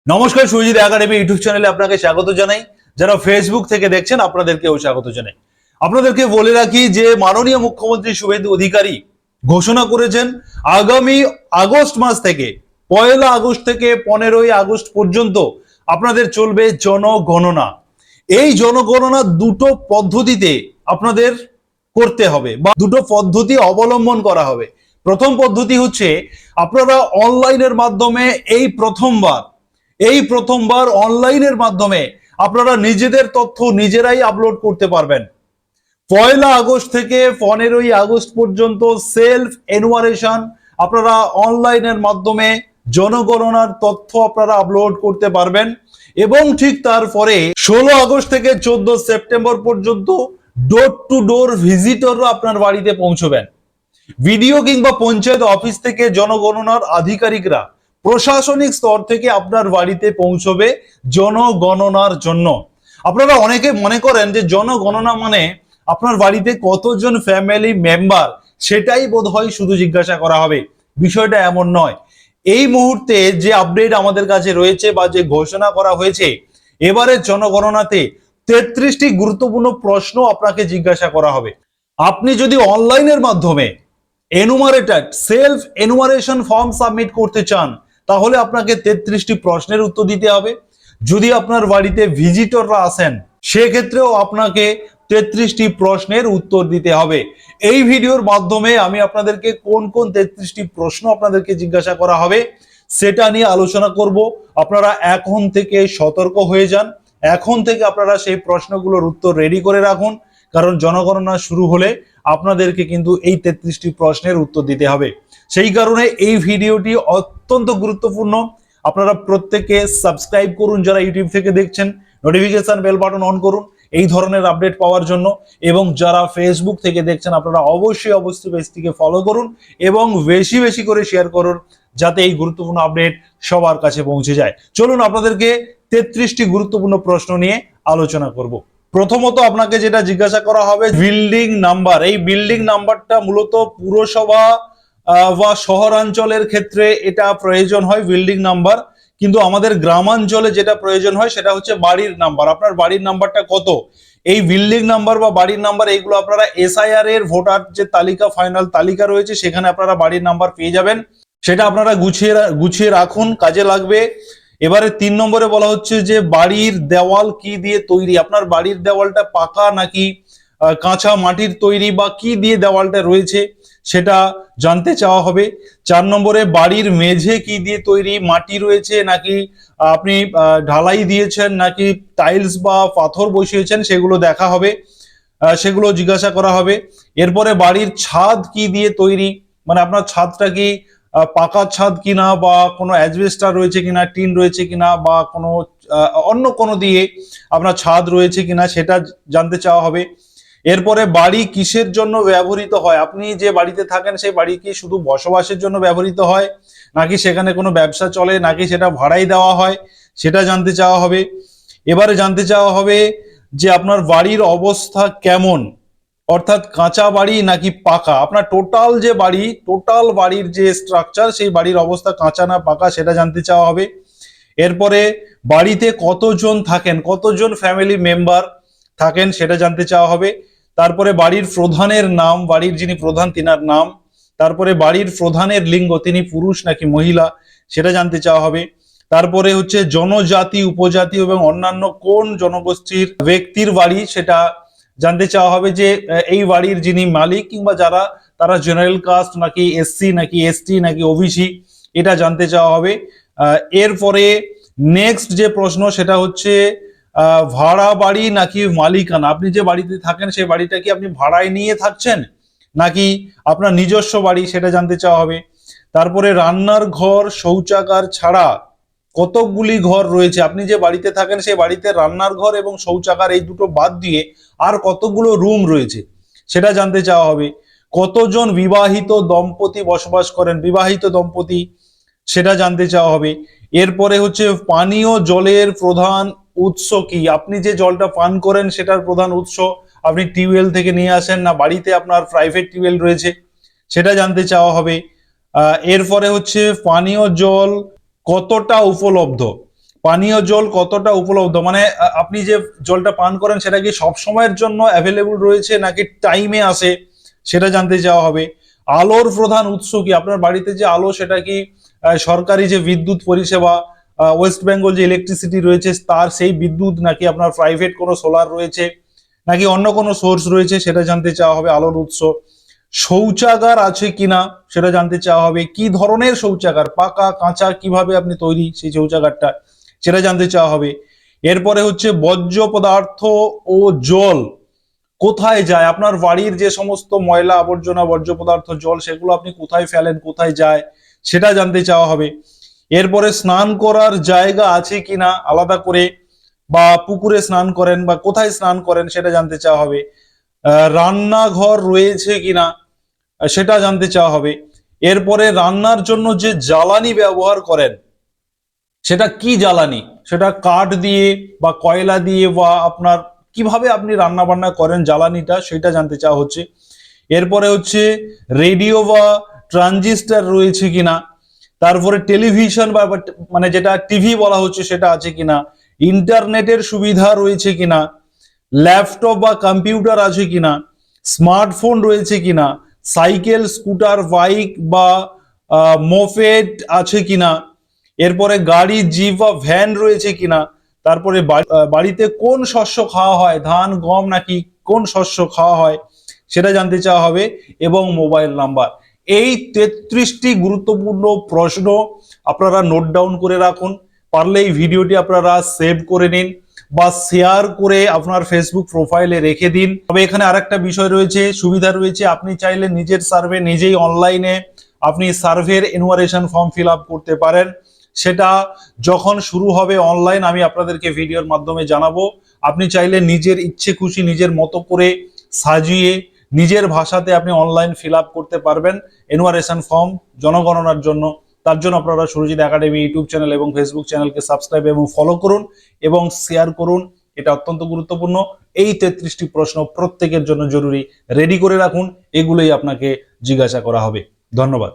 নমস্কার, Sujit academy YouTube চ্যানেলে আপনাকে স্বাগত জানাই। যারা ফেসবুক থেকে দেখছেন আপনাদেরকেও স্বাগত জানাই। আপনাদেরকে বলে রাখি যে মাননীয় মুখ্যমন্ত্রী শুভেন্দু অধিকারী ঘোষণা করেছেন আগামী আগস্ট মাস থেকে 1 আগস্ট থেকে 15 আগস্ট পর্যন্ত আপনাদের চলবে জনগণনা। এই জনগণনা দুটো পদ্ধতিতে আপনাদের করতে হবে বা দুটো পদ্ধতি অবলম্বন করা হবে। প্রথম পদ্ধতি হচ্ছে আপনারা অনলাইনের মাধ্যমে এই প্রথমবার অনলাইনের মাধ্যমে আপনারা নিজেদের তথ্য নিজেরাই আপলোড করতে পারবেন। 1 আগস্ট থেকে 15 আগস্ট পর্যন্ত সেলফ এনুমারেশন আপনারা অনলাইনের মাধ্যমে জনগণনার তথ্য আপনারা আপলোড করতে পারবেন এবং ঠিক তারপরে 16 আগস্ট থেকে 14 সেপ্টেম্বর পর্যন্ত ডোর টু ডোর ভিজিটররা আপনার বাড়িতে পৌঁছবেন। ভিডিও কিংবা পঞ্চায়েত অফিস থেকে জনগণনার আধিকারিকরা প্রশাসনিক স্তর থেকে আপনার বাড়িতে পৌঁছবে জনগণনার জন্য। আপনারা অনেকে মনে করেন যে জনগণনা মানে আপনার বাড়িতে কতজন ফ্যামিলি মেম্বার সেটাই বোধহয় শুধু জিজ্ঞাসা করা হবে। বিষয়টা এমন নয়। এই মুহূর্তে যে আপডেট আমাদের কাছে রয়েছে বা যে ঘোষণা করা হয়েছে, এবারের জনগণনাতে 33টি গুরুত্বপূর্ণ প্রশ্ন আপনাকে জিজ্ঞাসা করা হবে। আপনি যদি অনলাইনের মাধ্যমে এনুমারেটেড সেলফ এনুমারেশন ফর্ম সাবমিট করতে চান তাহলে আপনাকে 33টি প্রশ্নের উত্তর দিতে হবে। যদি আপনার বাড়িতে ভিজিটররা আসেন সেক্ষেত্রেও আপনাকে 33টি প্রশ্নের উত্তর দিতে হবে। এই ভিডিওর মাধ্যমে আমি আপনাদেরকে কোন কোন 33টি প্রশ্ন আপনাদেরকে জিজ্ঞাসা করা হবে সেটা নিয়ে আলোচনা করব। আপনারা এখন থেকে সতর্ক হয়ে যান, এখন থেকে আপনারা সেই প্রশ্নগুলোর উত্তর রেডি করে রাখুন, কারণ জনগণনা শুরু হলে আপনাদেরকে কিন্তু এই 33টি প্রশ্নের উত্তর দিতে হবে। সেই কারণে এই ভিডিওটি অত্যন্ত গুরুত্বপূর্ণ। আপনারা প্রত্যেকে সাবস্ক্রাইব করুন, যারা ইউটিউব থেকে দেখছেন নোটিফিকেশন বেল বাটন অন করুন এই ধরনের আপডেট পাওয়ার জন্য, এবং যারা ফেসবুক থেকে দেখছেন আপনারা অবশ্যই পেজটিকে ফলো করুন এবং বেশি বেশি করে শেয়ার করুন যাতে এই গুরুত্বপূর্ণ আপডেট সবার কাছে পৌঁছে যায়। চলুন আপনাদেরকে 33টি গুরুত্বপূর্ণ প্রশ্ন নিয়ে আলোচনা করব। প্রথমত আপনাকে যেটা জিজ্ঞাসা করা হবে বিল্ডিং নাম্বার। এই বিল্ডিং নাম্বারটা মূলত পুরসভা বা শহরাঞ্চলের ক্ষেত্রে এটা প্রয়োজন হয় বিল্ডিং নাম্বার, কিন্তু আমাদের গ্রামাঞ্চলে যেটা প্রয়োজন হয় সেটা হচ্ছে বাড়ির নাম্বার। আপনার বাড়ির নাম্বারটা কত, এই বিল্ডিং নাম্বার বা বাড়ির নাম্বার এইগুলো আপনারা এসআইআর এর ভোটার যে তালিকা ফাইনাল তালিকা রয়েছে সেখানে আপনারা বাড়ির নাম্বার পেয়ে যাবেন। সেটা আপনারা গুছিয়ে রাখুন, কাজে লাগবে। এবারে 3 নম্বরে বলা হচ্ছে যে বাড়ির দেওয়াল কি দিয়ে তৈরি। আপনার বাড়ির দেওয়ালটা পাকা নাকি কাঁচা মাটির তৈরি বা কি দিয়ে দেওয়ালটা রয়েছে সেটা জানতে চাওয়া হবে। 4 নম্বরে বাড়ির মেঝে কি দিয়ে তৈরি, মাটি রয়েছে নাকি আপনি ঢালাই দিয়েছেন নাকি টাইলস বা পাথর বসিয়েছেন সেগুলো দেখা হবে, সেগুলো জিজ্ঞাসা করা হবে। এরপরে বাড়ির ছাদ কি দিয়ে তৈরি, মানে আপনার ছাদটা কি পাকা ছাদ কিনা বা কোনো অ্যাজবেস্টার রয়েছে কিনা, টিন রয়েছে কিনা বা কোনো অন্য কোনো দিয়ে আপনার ছাদ রয়েছে কিনা সেটা জানতে চাওয়া হবে। এরপরে বাড়ি কিসের জন্য ব্যবহৃত হয়, আপনি যে বাড়িতে থাকেন সেই বাড়ি কি শুধু বসবাসের জন্য ব্যবহৃত হয় নাকি সেখানে কোনো ব্যবসা চলে নাকি সেটা ভাড়াই দেওয়া হয় সেটা জানতে চাওয়া হবে। এবারে জানতে চাওয়া হবে যে আপনার বাড়ির অবস্থা কেমন, অর্থাৎ কাঁচা বাড়ি নাকি পাকা। আপনার টোটাল বাড়ির যে স্ট্রাকচার সেই বাড়ির অবস্থা কাঁচা না পাকা সেটা জানতে চাওয়া হবে। এরপরে বাড়িতে কতজন থাকেন, কতজন ফ্যামিলি মেম্বার থাকেন সেটা জানতে চাওয়া হবে। তারপরে বাড়ির প্রধানের নাম, বাড়ির যিনি প্রধান তিনার নাম। তারপরে বাড়ির প্রধানের লিঙ্গ, তিনি পুরুষ নাকি মহিলা সেটা জানতে চাওয়া হবে। তারপরে হচ্ছে জনজাতি উপজাতি এবং অন্যান্য কোন জনগোষ্ঠীর ব্যক্তির বাড়ি সেটা জানতে চাওয়া হবে, যে এই বাড়ির যিনি মালিক কিংবা যারা তারা জেনারেল কাস্ট নাকি এসসি নাকি এসটি নাকি ওবিসি এটা জানতে চাওয়া হবে। এরপরে নেক্সট যে প্রশ্ন সেটা হচ্ছে ভাড়া বাড়ি নাকি মালিকানা। আপনি যে বাড়িতে থাকেন সেই বাড়িটা কি আপনি ভাড়ায় নিয়ে থাকছেন নাকি আপনার নিজস্ব বাড়ি সেটা জানতে চাওয়া হবে। তারপরে রান্নার ঘর শৌচাগার ছাড়া কতগুলি ঘর রয়েছে, আপনি যে বাড়িতে থাকেন সেই বাড়িতে রান্নার ঘর এবং শৌচাগার এই দুটো বাদ দিয়ে আর কতগুলো রুম রয়েছে সেটা জানতে চাওয়া হবে। কতজন বিবাহিত দম্পতি বসবাস করেন, বিবাহিত দম্পতি সেটা জানতে চাওয়া হবে। এরপরে হচ্ছে পানীয় জলের প্রধান উৎস কি, আপনি যে জলটা পান করেন সেটার প্রধান উৎস আপনি টিউবওয়েল থেকে নিয়ে আসেন না বাড়িতে আপনার প্রাইভেট টিউবওয়েল রয়েছে সেটা জানতে চাওয়া হবে। এরপরে হচ্ছে পানীয় জল কতটা উপলব্ধ, পানীয় জল কতটা উপলব্ধ, মানে আপনি যে জলটা পান করেন সেটা কি সব সময়ের জন্য অ্যাভেলেবল রয়েছে নাকি টাইমে আসে, সেটা জানতে চাওয়া হবে। আলোর প্রধান উৎস কি, আপনার বাড়িতে যে আলো সেটা কি সরকারি যে বিদ্যুৎ পরিষেবা ওয়েস্ট বেঙ্গল যে ইলেকট্রিসিটি রয়েছে তার সেই বিদ্যুৎ, নাকি আপনার প্রাইভেট কোনো সোলার রয়েছে, নাকি অন্য কোনো সোর্স রয়েছে, সেটা জানতে চাওয়া হবে। আলোর উৎস। শৌচাগার আছে কিনা সেটা জানতে চাওয়া হবে। কি ধরনের শৌচাগার, পাকা কাঁচা, কিভাবে আপনি তৈরি সেই শৌচাগারটা, সেটা জানতে চাওয়া হবে। এরপরে হচ্ছে বর্জ্য পদার্থ ও জল কোথায় যায়, আপনার বাড়ির যে সমস্ত ময়লা আবর্জনা বর্জ্য পদার্থ জল সেগুলো আপনি কোথায় ফেলেন, কোথায় যায়, সেটা জানতে চাওয়া হবে। এরপরে স্নান করার জায়গা আছে কিনা আলাদা করে, বা পুকুরে স্নান করেন বা কোথায় স্নান করেন সেটা জানতে চাওয়া হবে। রান্নাঘর রয়েছে কিনা সেটা জানতে চাওয়া হবে। এরপরে রান্নার জন্য যে জ্বালানি ব্যবহার করেন সেটা কি জ্বালানি, সেটা কাঠ দিয়ে বা কয়লা দিয়ে বা আপনার কিভাবে আপনি রান্না বান্না করেন জ্বালানিটা, সেটা জানতে চাওয়া হচ্ছে। এরপরে হচ্ছে রেডিও বা ট্রানজিস্টার রয়েছে কিনা, তারপরে টেলিভিশন বা মানে যেটা টিভি বলা হচ্ছে সেটা আছে কিনা, ইন্টারনেটের সুবিধা রয়েছে কিনা, ল্যাপটপ বা কম্পিউটার আছে কিনা, স্মার্টফোন রয়েছে কিনা, সাইকেল স্কুটার বাইক বা মোপেড আছে কিনা, এরপরে গাড়ি জিপ বা ভ্যান রয়েছে কিনা, তারপরে বাড়িতে কোন শস্য খাওয়া হয়, ধান গম নাকি কোন শস্য খাওয়া হয় সেটা জানতে চাওয়া হবে, এবং মোবাইল নাম্বার। এই 33টি গুরুত্বপূর্ণ প্রশ্ন আপনারা নোট ডাউন করে রাখুন। পারলে এই ভিডিওটি আপনারা সেভ করে নিন বা শেয়ার করে আপনার ফেসবুক প্রোফাইলে রেখে দিন। তবে এখানে আরেকটা বিষয় রয়েছে, সুবিধা রয়েছে, আপনি চাইলে নিজের সার্ভে নিজেই অনলাইনে আপনি সার্ভের এনুয়ারেশন ফর্ম ফিল আপ করতে পারেন। সেটা যখন শুরু হবে অনলাইন আমি আপনাদেরকে ভিডিওর মাধ্যমে জানাবো। আপনি চাইলে নিজের ইচ্ছে খুশি নিজের মতো করে সাজিয়ে নিজের ভাষাতে আপনি অনলাইন ফিল আপ করতে পারবেন এনুয়ারেশন ফর্ম জনগণনার জন্য। তার জন্য আপনারা সুরজিৎ একাডেমি ইউটিউব চ্যানেল এবং ফেসবুক চ্যানেলকে সাবস্ক্রাইব এবং ফলো করুন এবং শেয়ার করুন, এটা অত্যন্ত গুরুত্বপূর্ণ। এই 33টি প্রশ্ন প্রত্যেকের জন্য জরুরি, রেডি করে রাখুন, এগুলোই আপনাকে জিজ্ঞাসা করা হবে। ধন্যবাদ।